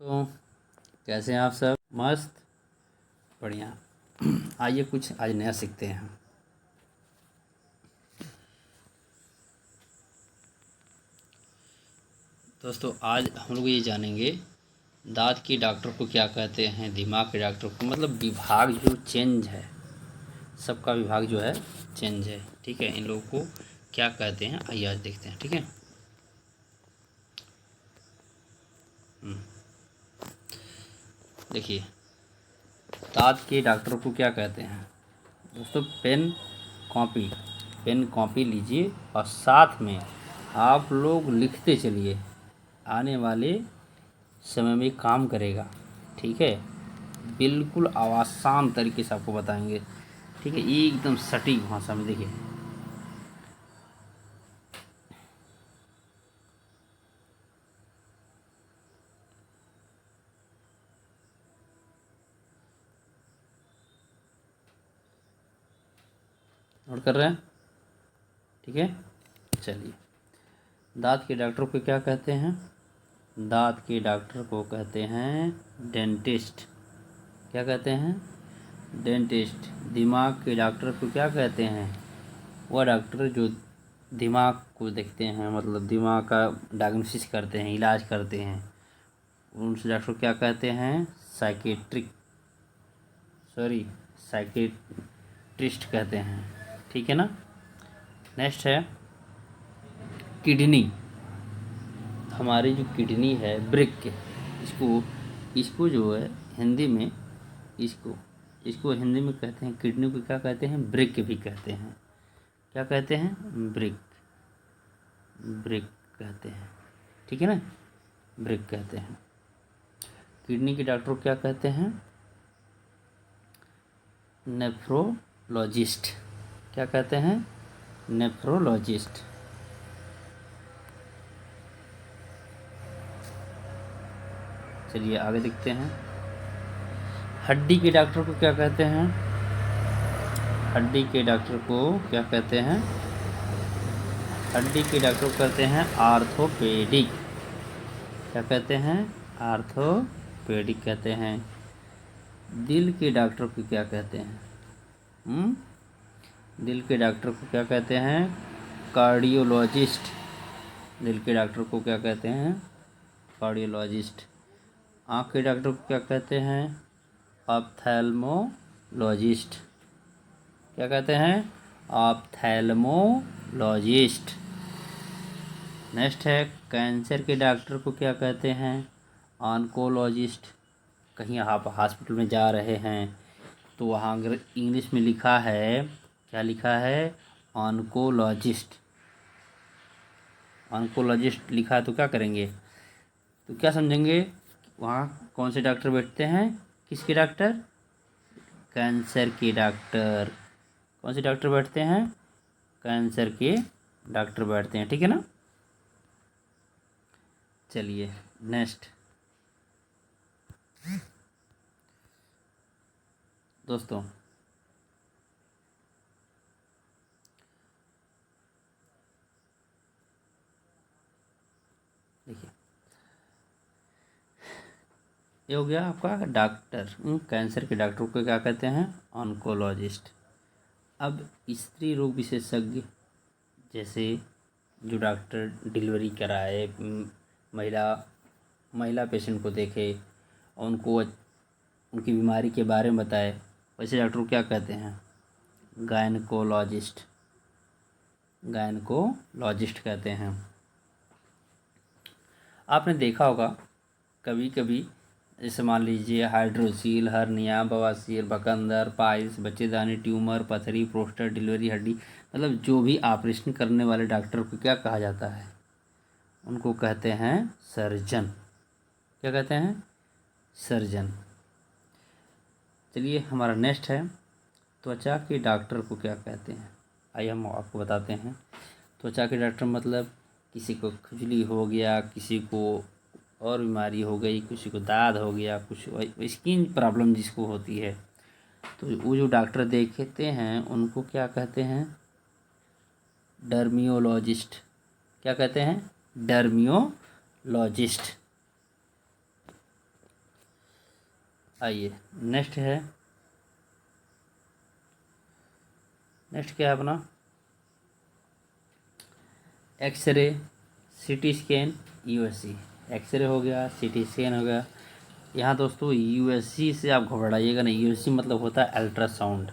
तो कैसे हैं आप सब? मस्त, बढ़िया। आइए कुछ आज नया सीखते हैं। दोस्तों आज हम लोग ये जानेंगे दांत के डॉक्टर को क्या कहते हैं, दिमाग के डॉक्टर को, मतलब विभाग जो चेंज है, सबका विभाग जो है चेंज है। ठीक है, इन लोगों को क्या कहते हैं आइए आज देखते हैं। ठीक है, देखिए दांत के डॉक्टर को क्या कहते हैं। दोस्तों पेन कॉपी लीजिए और साथ में आप लोग लिखते चलिए, आने वाले समय में काम करेगा। ठीक है, बिल्कुल आसान तरीके से आपको बताएंगे। ठीक है, एकदम सटीक भाषा में। देखिए नोट कर रहे हैं? ठीक है, चलिए दांत के डॉक्टर को क्या कहते हैं? दांत के डॉक्टर को कहते हैं डेंटिस्ट। क्या कहते हैं? डेंटिस्ट। दिमाग के डॉक्टर को क्या कहते हैं? वह डॉक्टर जो दिमाग को देखते हैं, मतलब दिमाग का डायग्नोसिस करते हैं, इलाज करते हैं, उन डॉक्टर को क्या कहते हैं? साइकेट्रिस्ट कहते हैं। ठीक है ना। नेक्स्ट है किडनी। हमारी जो किडनी है, ब्रिक, इसको इसको जो है हिंदी में, इसको इसको हिंदी में कहते हैं, किडनी को क्या कहते हैं? ब्रिक भी कहते हैं। क्या कहते हैं? ब्रिक, ब्रिक कहते हैं। ठीक है ना, ब्रिक कहते हैं। किडनी के डॉक्टर को क्या कहते हैं? नेफ्रोलॉजिस्ट। क्या कहते हैं? नेफ्रोलॉजिस्ट। चलिए आगे देखते हैं। हड्डी के डॉक्टर को क्या कहते हैं? हड्डी के डॉक्टर को क्या कहते हैं? हड्डी के डॉक्टर को कहते हैं आर्थोपेडिक। क्या कहते हैं? आर्थोपेडिक कहते हैं। दिल के डॉक्टर को क्या कहते हैं? दिल के डॉक्टर को क्या कहते हैं? कार्डियोलॉजिस्ट। दिल के डॉक्टर को क्या कहते हैं? कार्डियोलॉजिस्ट। आँख के डॉक्टर को क्या कहते हैं? ऑप्थेल्मोलॉजिस्ट। क्या कहते हैं? ऑप्थेल्मोलॉजिस्ट। नेक्स्ट है कैंसर के डॉक्टर को क्या कहते हैं? ऑन्कोलॉजिस्ट। कहीं आप हॉस्पिटल में जा रहे हैं तो वहाँ अगर इंग्लिश में लिखा है, क्या लिखा है? ऑन्कोलॉजिस्ट। ऑन्कोलॉजिस्ट लिखा है तो क्या करेंगे? तो क्या समझेंगे? वहाँ कौन से डॉक्टर बैठते हैं? किसके डॉक्टर? कैंसर के डॉक्टर। कौन से डॉक्टर बैठते हैं? कैंसर के डॉक्टर बैठते हैं। ठीक है ना। चलिए नेक्स्ट दोस्तों, देखिए ये हो गया आपका डॉक्टर। कैंसर के डॉक्टर को क्या कहते हैं? ऑन्कोलॉजिस्ट। अब स्त्री रोग विशेषज्ञ, जैसे जो डॉक्टर डिलीवरी कराए, महिला महिला पेशेंट को देखे और उनको उनकी बीमारी के बारे में बताए, वैसे डॉक्टर को क्या कहते हैं? गायनकोलॉजिस्ट। गायनकोलॉजिस्ट कहते हैं। आपने देखा होगा कभी कभी, जैसे मान लीजिए हाइड्रोसील, हर्निया, बवासीर, बकंदर, पाइल्स, बच्चेदानी, ट्यूमर, पथरी, प्रोस्टेट, डिलीवरी, हड्डी, मतलब जो भी ऑपरेशन करने वाले डॉक्टर को क्या कहा जाता है? उनको कहते हैं सर्जन। क्या कहते हैं? सर्जन। चलिए हमारा नेक्स्ट है त्वचा के डॉक्टर को क्या कहते हैं। आइए हम आपको बताते हैं। त्वचा के डॉक्टर मतलब किसी को खुजली हो गया, किसी को और बीमारी हो गई, किसी को दाद हो गया, कुछ स्किन प्रॉब्लम जिसको होती है, तो वो जो डॉक्टर देखते हैं उनको क्या कहते हैं? डर्मियोलॉजिस्ट। क्या कहते हैं? डर्मियोलॉजिस्ट। आइए नेक्स्ट क्या है अपना, x ray, CT scan, USG. X ray हो गया, सीटी स्कैन हो गया। यहाँ दोस्तों यूएसजी से आप घबराइएगा नहीं, यूएसजी मतलब होता है अल्ट्रासाउंड,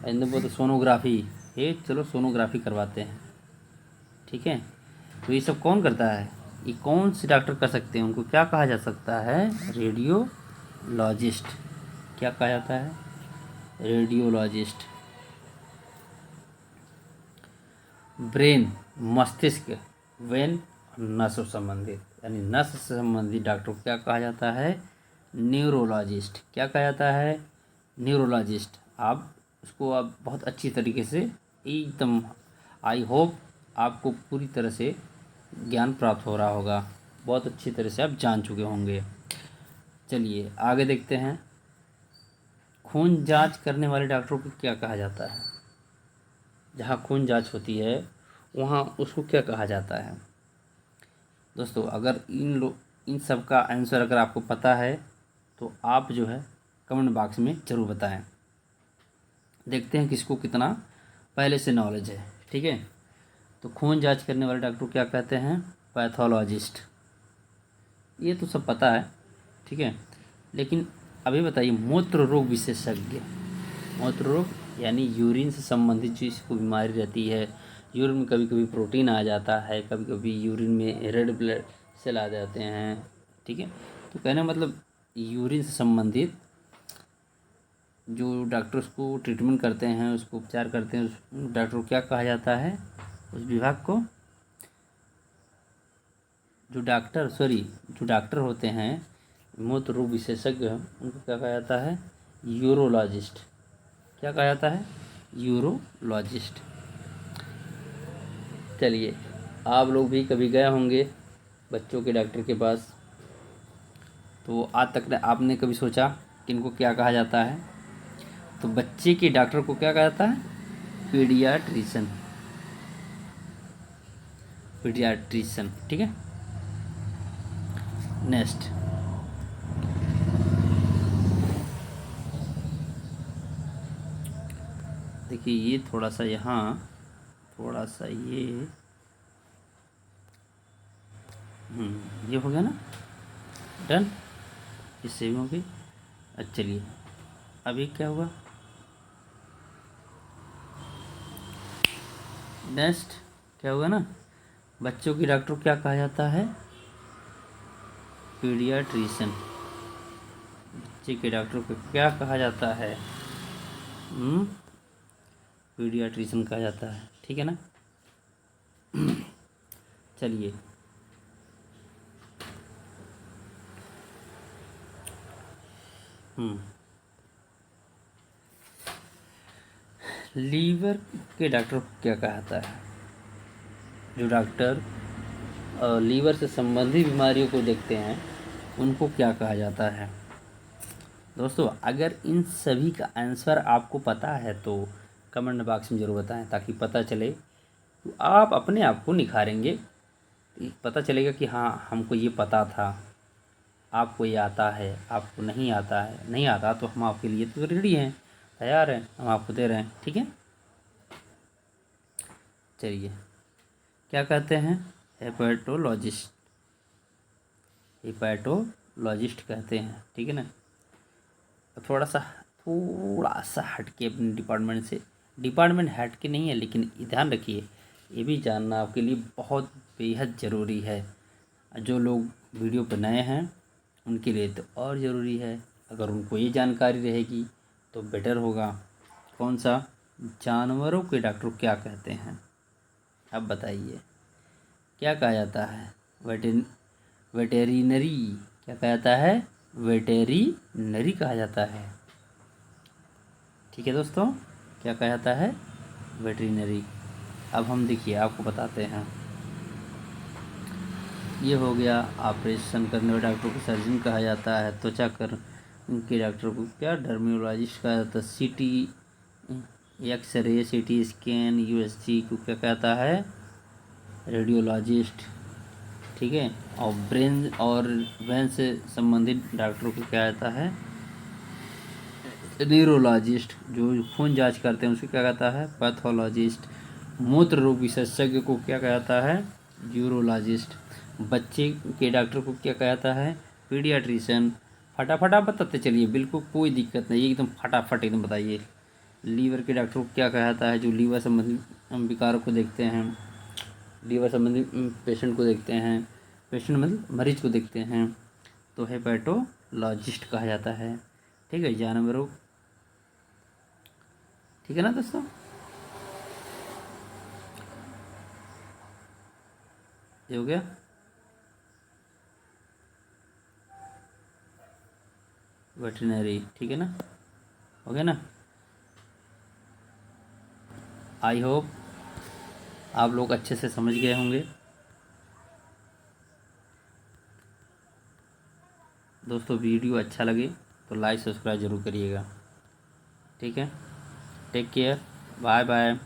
इनको बोलते सोनोग्राफी। ये चलो सोनोग्राफी करवाते हैं, ठीक है। तो ये सब कौन करता है, ये कौन से डॉक्टर कर सकते हैं, उनको क्या कहा जा सकता है, रेडियोलॉजिस्ट। क्या कहा जाता है, रेडियोलॉजिस्ट। ब्रेन, मस्तिष्क, वेन, नस से संबंधित, यानी नस से संबंधित डॉक्टर को क्या कहा जाता है, न्यूरोलॉजिस्ट। क्या कहा जाता है, न्यूरोलॉजिस्ट। आप उसको आप बहुत अच्छी तरीके से एकदम, आई होप आपको पूरी तरह से ज्ञान प्राप्त हो रहा होगा, बहुत अच्छी तरह से आप जान चुके होंगे। चलिए आगे देखते हैं, खून जांच करने वाले डॉक्टरों को क्या कहा जाता है, जहाँ खून जांच होती है वहाँ उसको क्या कहा जाता है। दोस्तों अगर इन सब का आंसर अगर आपको पता है तो आप जो है कमेंट बॉक्स में ज़रूर बताएं। देखते हैं किसको कितना पहले से नॉलेज है, ठीक है। तो खून जांच करने वाले डॉक्टर को क्या कहते हैं, पैथोलॉजिस्ट। ये तो सब पता है, ठीक है। लेकिन अभी बताइए मूत्र रोग विशेषज्ञ। मूत्र रोग यानी यूरिन से संबंधित जो इसको बीमारी रहती है, यूरिन में कभी कभी प्रोटीन आ जाता है, कभी कभी यूरिन में रेड ब्लड सेल आ जाते हैं, ठीक है। तो कहने का मतलब यूरिन से संबंधित जो डॉक्टर उसको ट्रीटमेंट करते हैं, उसको उपचार करते हैं, उस डॉक्टर को क्या कहा जाता है, उस विभाग को, जो डॉक्टर होते हैं मूत्र रोग विशेषज्ञ, उनको क्या कहा जाता है, यूरोलॉजिस्ट। क्या कहा जाता है, यूरोलॉजिस्ट। चलिए आप लोग भी कभी गए होंगे बच्चों के डॉक्टर के पास, तो आज तक आपने कभी सोचा कि इनको क्या कहा जाता है। तो बच्चे के डॉक्टर को क्या कहा जाता है, पीडियाट्रिशियन। पीडियाट्रिशियन, ठीक है। नेक्स्ट, देखिए ये थोड़ा सा यहाँ, थोड़ा सा ये ये हो गया ना, डन, इससे भी हो गई। अच्छा चलिए अभी क्या हुआ, नेक्स्ट क्या होगा ना, बच्चों की डॉक्टर को क्या कहा जाता है, पीडियाट्रिशियन। बच्चे के डॉक्टर को क्या कहा जाता है, पीडियाट्रिशियन कहा जाता है, ठीक है ना। चलिए लीवर के डॉक्टर को क्या कहा जाता है, जो डॉक्टर लीवर से संबंधित बीमारियों को देखते हैं उनको क्या कहा जाता है। दोस्तों अगर इन सभी का आंसर आपको पता है तो कमेंट बॉक्स में ज़रूर बताएं, ताकि पता चले, तो आप अपने आप को निखारेंगे, पता चलेगा कि हाँ हमको ये पता था। आपको ये आता है, आपको नहीं आता है, नहीं आता तो हम आपके लिए तो रेडी हैं, तैयार हैं, हम आपको दे रहे हैं, ठीक है। चलिए क्या कहते हैं, हेपेटोलॉजिस्ट, हेपेटोलॉजिस्ट कहते हैं, ठीक है ना। थोड़ा सा हट के अपने डिपार्टमेंट हट के नहीं है, लेकिन ध्यान रखिए ये भी जानना आपके लिए बहुत बेहद ज़रूरी है। जो लोग वीडियो पर नए हैं उनके लिए तो और ज़रूरी है, अगर उनको ये जानकारी रहेगी तो बेटर होगा। कौन सा, जानवरों के डॉक्टर क्या कहते हैं, अब बताइए क्या कहा जाता है, वेटेरिनरी। क्या कहा जाता है, वेटेरिनरी कहा जाता है, ठीक है दोस्तों। क्या कहा जाता है, वेटेरिनरी। अब हम देखिए आपको बताते हैं, ये हो गया ऑपरेशन करने वाले डॉक्टर को सर्जन कहा जाता है। त्वचा कर के डॉक्टर को क्या, डर्मियोलॉजिस्ट कहा जाता है। सीटी एक्सरे, सीटी स्कैन, यूएसजी को क्या कहता है, रेडियोलॉजिस्ट, ठीक है। और ब्रेन और ब्रेन से संबंधित डॉक्टर को क्या कहता है, न्यूरोलॉजिस्ट। जो खून जांच करते हैं उसको क्या कहता है, पैथोलॉजिस्ट। मूत्र रोग विशेषज्ञ को क्या कहता है, यूरोलॉजिस्ट। बच्चे के डॉक्टर को क्या कहता है, पीडियाट्रिशियन। फटाफट आप बताते चलिए, बिल्कुल कोई दिक्कत नहीं, एकदम फटाफट एकदम बताइए। लीवर के डॉक्टर को क्या कहता है, जो लीवर संबंधी विकारों को देखते हैं, लीवर संबंधी पेशेंट को देखते हैं, पेशेंट मतलब मरीज को देखते हैं, तो हेपेटोलॉजिस्ट कहा जाता है। ठीक है, जानवरों, ठीक है ना दोस्तों। ये हो गया। वेटरनरी, ठीक है ना, हो गया ना। आई होप आप लोग अच्छे से समझ गए होंगे। दोस्तों वीडियो अच्छा लगे तो लाइक सब्सक्राइब ज़रूर करिएगा। ठीक है, टेक केयर, बाय बाय।